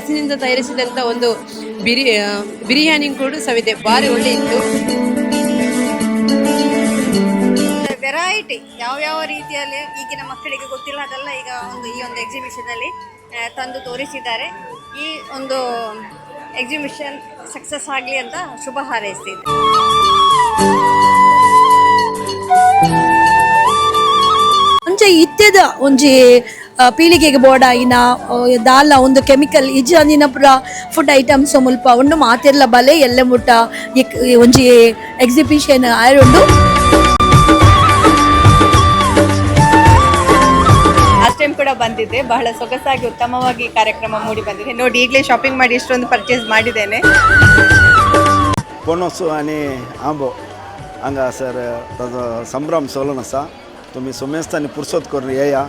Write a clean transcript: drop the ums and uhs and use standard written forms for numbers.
ಹಸಿನಿಂದ ತಯಾರಿಸಿದಂಥ ಒಂದು ಬಿರಿಯಾನಿ ಕೂಡ ಸವಿದೆ, ಭಾರಿ ಒಳ್ಳೆ ಇತ್ತು. ವೆರೈಟಿ ಯಾವ ರೀತಿಯಲ್ಲಿ ಈಗಿನ ಮಕ್ಕಳಿಗೆ ಗೊತ್ತಿಲ್ಲ ಅದೆಲ್ಲ ಈಗ ಈ ಒಂದು ಎಕ್ಸಿಬಿಷನ್ ಅಲ್ಲಿ ತಂದು ತೋರಿಸಿದ್ದಾರೆ. ಈ ಒಂದು ಎಕ್ಸಿಬಿಷನ್ ಸಕ್ಸಸ್ ಆಗಲಿ ಅಂತ ಶುಭ ಹಾರೈಸ್ತಿದ್ದೆ. ಒಂಜಿ ಇತ್ತೆದ ಒಂಜಿ ಪೀಳಿಗೆಗೆ ಬೋಡಾಯಿನ ದಾಲ ಒಂದು ಕೆಮಿಕಲ್ ಇಜ್ಜಿನ ಪೂರ ಫುಡ್ ಐಟಮ್ಸ್ ಮುಲ್ಪ ಉಂಡು ಮಾತೆರ್ಲ ಬಲೆ ಎಲ್ಲೆ ಮುಟ್ಟ ಒಂಜಿ ಎಕ್ಸಿಬಿಷನ್ ಆಯರುಂಡು. ಲಾಸ್ಟ್ ಟೈಮ್ ಕೂಡ ಬಂದಿದ್ದೆ, ಬಹಳ ಸೊಗಸಾಗಿ ಉತ್ತಮವಾಗಿ ಕಾರ್ಯಕ್ರಮ ಮೂಡಿ ಬಂದಿದೆ. ನೋಡಿ ಈಗಲೇ ಶಾಪಿಂಗ್ ಮಾಡಿ ಇಷ್ಟೊಂದು ಪರ್ಚೇಸ್ ಮಾಡಿದ್ದೇನೆ. पोनोसू आणि आंबो हांगा सर ताजो संभ्रम चलून आसा. तुमी सुमेस्तांनी पुरसोत करून येया.